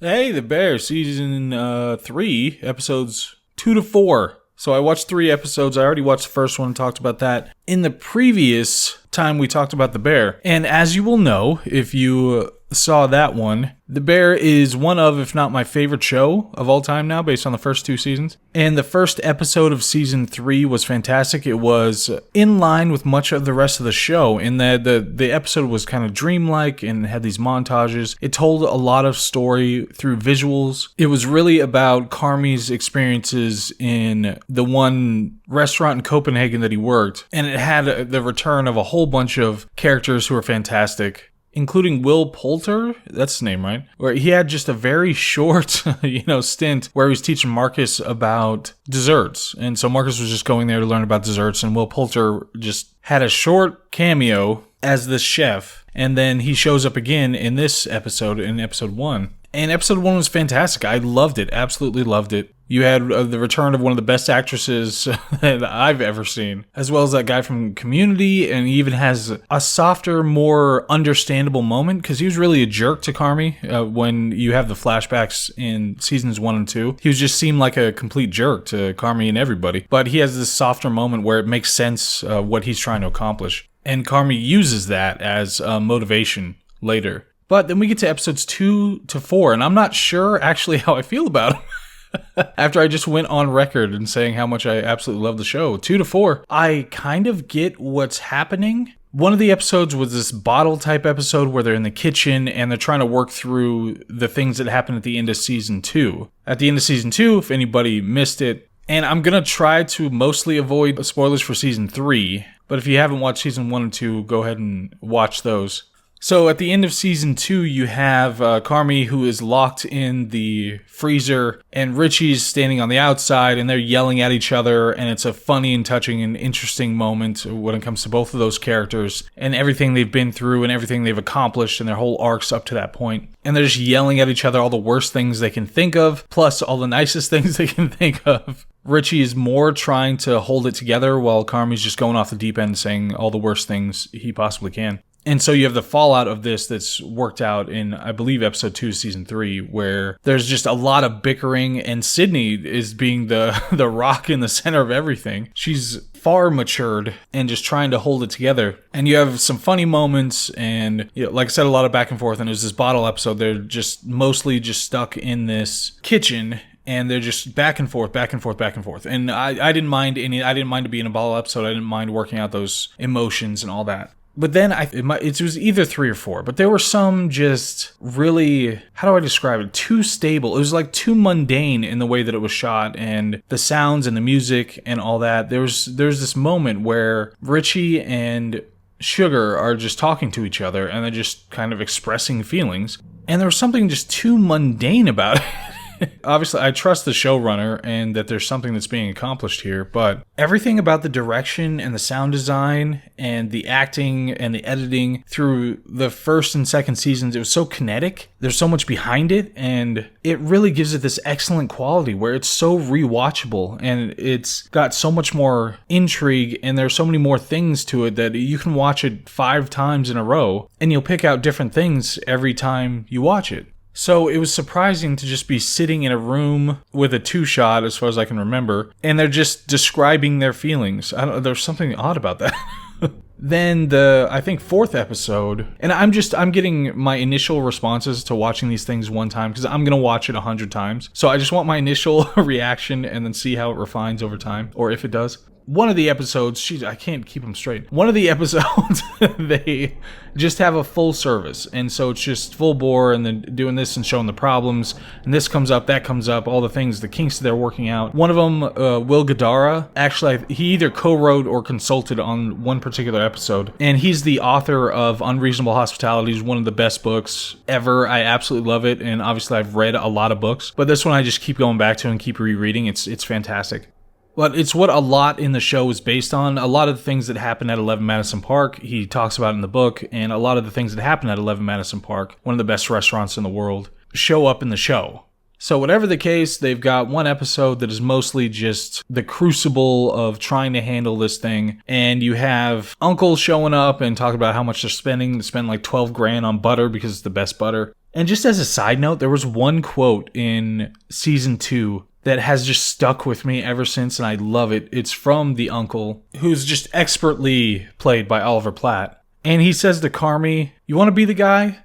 Hey, The Bear, season 3, episodes 2 to 4. So I watched 3 episodes. I already watched the first one and talked about that in the previous time we talked about The Bear. And as you will know, if you saw that one, The Bear is one of, if not my favorite show of all time now, based on the first 2 seasons. And the first episode of season 3 was fantastic. It was in line with much of the rest of the show in that the episode was kind of dreamlike and had these montages. It told a lot of story through visuals. It was really about Carmy's experiences in the one restaurant in Copenhagen that he worked. And it had the return of a whole bunch of characters who were fantastic, including Will Poulter, that's his name, right? Where he had just a very short, stint where he was teaching Marcus about desserts. And so Marcus was just going there to learn about desserts, and Will Poulter just had a short cameo as the chef. And then he shows up again in this episode, in episode 1. And episode 1 was fantastic. I loved it, absolutely loved it. You had the return of one of the best actresses that I've ever seen, as well as that guy from Community, and he even has a softer, more understandable moment, because he was really a jerk to Carmy when you have the flashbacks in seasons 1 and 2. He just seemed like a complete jerk to Carmy and everybody, but he has this softer moment where it makes sense what he's trying to accomplish, and Carmy uses that as motivation later. But then we get to episodes 2 to 4, and I'm not sure actually how I feel about them. After I just went on record and saying how much I absolutely love the show. 2 to 4, I kind of get what's happening. One of the episodes was this bottle type episode where they're in the kitchen and they're trying to work through the things that happened at the end of season 2. At the end of season 2, if anybody missed it, and I'm going to try to mostly avoid spoilers for season 3, but if you haven't watched season 1 and 2, go ahead and watch those. So at the end of season 2, you have Carmy, who is locked in the freezer, and Richie's standing on the outside, and they're yelling at each other, and it's a funny and touching and interesting moment when it comes to both of those characters, and everything they've been through, and everything they've accomplished, and their whole arcs up to that point. And they're just yelling at each other all the worst things they can think of, plus all the nicest things they can think of. Richie is more trying to hold it together, while Carmy's just going off the deep end saying all the worst things he possibly can. And so you have the fallout of this that's worked out in, I believe, episode 2 of season 3, where there's just a lot of bickering, and Sydney is being the rock in the center of everything. She's far matured and just trying to hold it together. And you have some funny moments, and like I said, a lot of back and forth. And there's this bottle episode. They're just mostly just stuck in this kitchen, and they're just back and forth, back and forth, back and forth. And I didn't mind it being a bottle episode. I didn't mind working out those emotions and all that. But then it was either 3 or 4, but there were some just really, how do I describe it? Too stable. It was like too mundane in the way that it was shot, and the sounds and the music and all that. There's this moment where Richie and Sugar are just talking to each other, and they're just kind of expressing feelings. And there was something just too mundane about it. Obviously, I trust the showrunner and that there's something that's being accomplished here, but everything about the direction and the sound design and the acting and the editing through the first and second seasons, it was so kinetic. There's so much behind it, and it really gives it this excellent quality where it's so rewatchable, and it's got so much more intrigue, and there's so many more things to it that you can watch it 5 times in a row, and you'll pick out different things every time you watch it. So it was surprising to just be sitting in a room with a 2-shot, as far as I can remember, and they're just describing their feelings. There's something odd about that. Then I think 4th episode, and I'm getting my initial responses to watching these things one time, because I'm going to watch it 100 times. So I just want my initial reaction and then see how it refines over time, or if it does. One of the episodes, I can't keep them straight. One of the episodes, they just have a full service. And so it's just full bore, and then doing this and showing the problems. And this comes up, that comes up, all the things, the kinks they're working out. One of them, Will Guidara, actually, he either co-wrote or consulted on one particular episode. And he's the author of Unreasonable Hospitality. It's one of the best books ever. I absolutely love it. And obviously, I've read a lot of books. But this one I just keep going back to and keep rereading. It's fantastic. But it's what a lot in the show is based on. A lot of the things that happen at 11 Madison Park, he talks about in the book, and a lot of the things that happen at 11 Madison Park, one of the best restaurants in the world, show up in the show. So whatever the case, they've got one episode that is mostly just the crucible of trying to handle this thing. And you have Uncle showing up and talking about how much they're spending. They spend like 12 grand on butter because it's the best butter. And just as a side note, there was one quote in season 2 that has just stuck with me ever since, and I love it. It's from the uncle, who's just expertly played by Oliver Platt. And he says to Carmy, "You want to be the guy?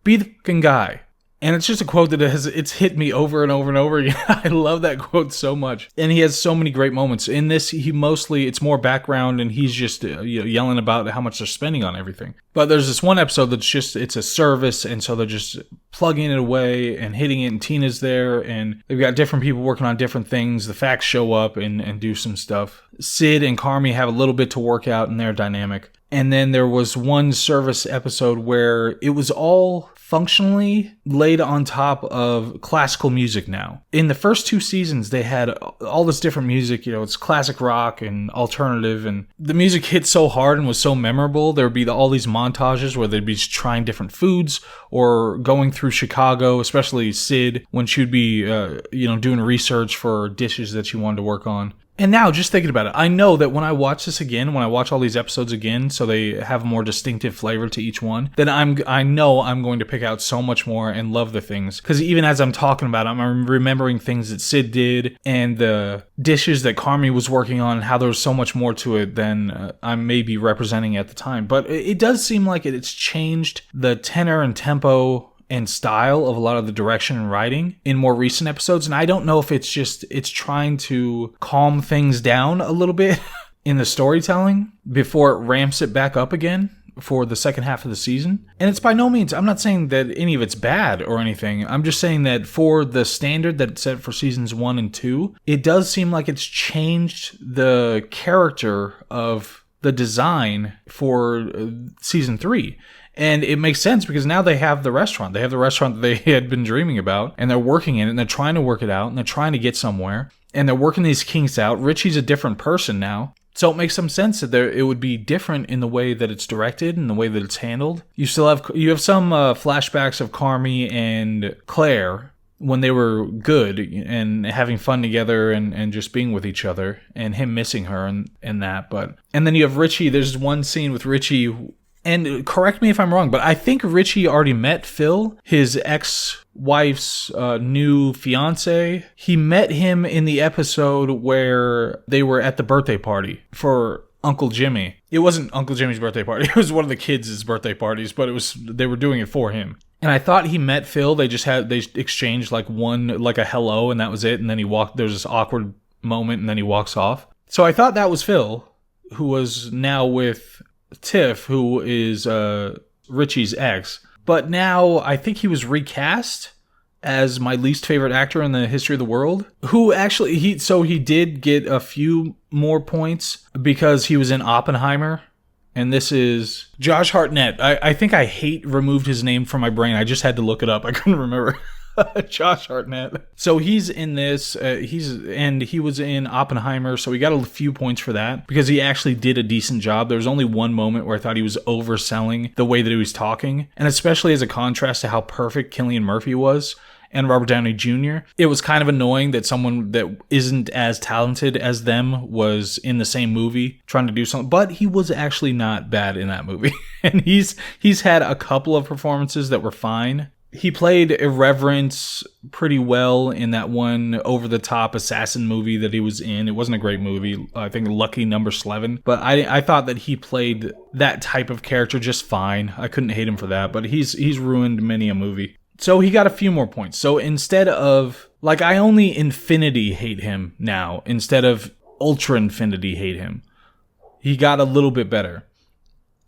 Be the fucking guy." And it's just a quote that it's hit me over and over and over again. I love that quote so much. And he has so many great moments. In this, it's more background, and he's just yelling about how much they're spending on everything. But there's this one episode it's a service, and so they're just plugging it away and hitting it, and Tina's there, and they've got different people working on different things. The facts show up and do some stuff. Sid and Carmy have a little bit to work out in their dynamic. And then there was one service episode where it was all functionally laid on top of classical music now. In the first 2 seasons, they had all this different music. It's classic rock and alternative, and the music hit so hard and was so memorable. There would be all these montages where they'd be trying different foods or going through Chicago, especially Sid, when she'd be, doing research for dishes that she wanted to work on. And now, just thinking about it, I know that when I watch this again, when I watch all these episodes again, so they have a more distinctive flavor to each one, then I know I'm going to pick out so much more and love the things. Because even as I'm talking about it, I'm remembering things that Sid did and the dishes that Carmy was working on and how there was so much more to it than I may be representing at the time. But it does seem like it's changed the tenor and tempo and style of a lot of the direction and writing in more recent episodes. And I don't know if it's trying to calm things down a little bit in the storytelling before it ramps it back up again for the second half of the season. And it's by no means, I'm not saying that any of it's bad or anything. I'm just saying that for the standard that's set for seasons 1 and 2, it does seem like it's changed the character of the design for season 3. And it makes sense because now they have the restaurant. They have the restaurant that they had been dreaming about, and they're working in it, and they're trying to work it out, and they're trying to get somewhere, and they're working these kinks out. Richie's a different person now. So it makes some sense that it would be different in the way that it's directed and the way that it's handled. You have some flashbacks of Carmy and Claire when they were good and having fun together and just being with each other, and him missing her and that. And then you have Richie. There's one scene with Richie. And correct me if I'm wrong, but I think Richie already met Phil, his ex-wife's new fiance. He met him in the episode where they were at the birthday party for Uncle Jimmy. It wasn't Uncle Jimmy's birthday party. It was one of the kids' birthday parties, but they were doing it for him. And I thought he met Phil. They exchanged like a hello, and that was it. And then there's this awkward moment, and then he walks off. So I thought that was Phil, who was now with Tiff, who is Richie's ex. But now I think he was recast as my least favorite actor in the history of the world. Who actually, he did get a few more points because he was in Oppenheimer. And this is Josh Hartnett. I think I removed his name from my brain. I just had to look it up. I couldn't remember. Josh Hartnett. So he's in this, he was in Oppenheimer, so he got a few points for that because he actually did a decent job. There was only one moment where I thought he was overselling the way that he was talking, and especially as a contrast to how perfect Cillian Murphy was and Robert Downey Jr. It was kind of annoying that someone that isn't as talented as them was in the same movie trying to do something, but he was actually not bad in that movie. And he's had a couple of performances that were fine. He played Irreverence pretty well in that one over-the-top assassin movie that he was in. It wasn't a great movie. I think Lucky Number 11. But I thought that he played that type of character just fine. I couldn't hate him for that, but he's ruined many a movie. So he got a few more points. So instead of, I only infinity hate him now, instead of ultra infinity hate him. He got a little bit better.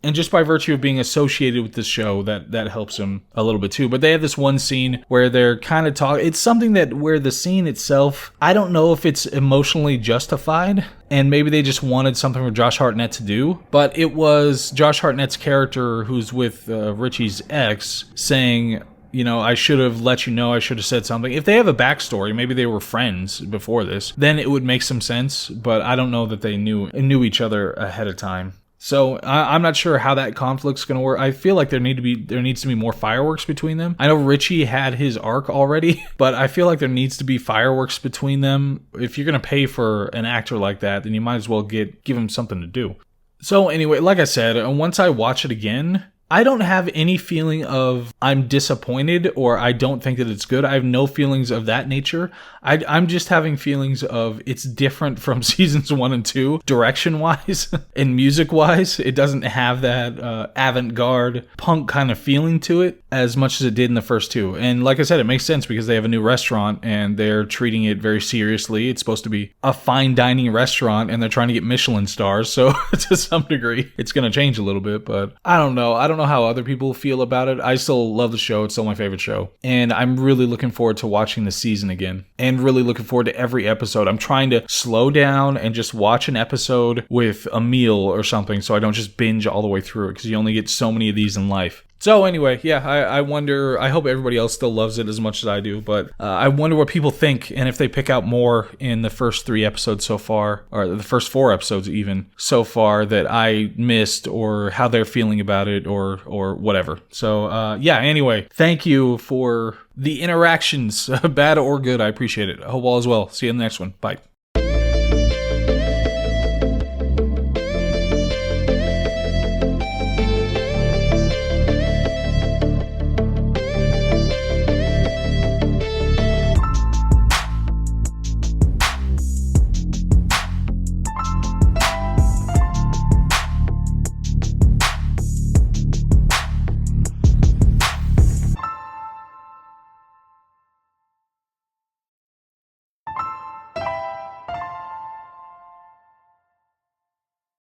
And just by virtue of being associated with this show, that helps him a little bit too. But they have this one scene where they're kind of talking. It's something where the scene itself, I don't know if it's emotionally justified. And maybe they just wanted something for Josh Hartnett to do. But it was Josh Hartnett's character, who's with Richie's ex, saying, I should have let you know, I should have said something. If they have a backstory, maybe they were friends before this, then it would make some sense. But I don't know that they knew each other ahead of time. So I'm not sure how that conflict's going to work. I feel like there needs to be more fireworks between them. I know Richie had his arc already, but I feel like there needs to be fireworks between them. If you're going to pay for an actor like that, then you might as well give him something to do. So anyway, like I said, once I watch it again, I don't have any feeling of I'm disappointed or I don't think that it's good. I have no feelings of that nature. I'm just having feelings of it's different from seasons 1 and 2, direction-wise and music-wise. It doesn't have that avant-garde punk kind of feeling to it as much as it did in the first 2. And like I said, it makes sense because they have a new restaurant and they're treating it very seriously. It's supposed to be a fine dining restaurant and they're trying to get Michelin stars. So to some degree, it's going to change a little bit, but I don't know. I don't know how other people feel about it. I still love the show. It's still my favorite show. And I'm really looking forward to watching the season again. And really looking forward to every episode. I'm trying to slow down and just watch an episode with a meal or something so I don't just binge all the way through it because you only get so many of these in life. So anyway, yeah, I wonder, I hope everybody else still loves it as much as I do, but I wonder what people think and if they pick out more in the first 3 episodes so far, or the first 4 episodes even so far that I missed, or how they're feeling about it, or whatever. So yeah, anyway, thank you for the interactions, bad or good. I appreciate it. I hope all is well. See you in the next one. Bye.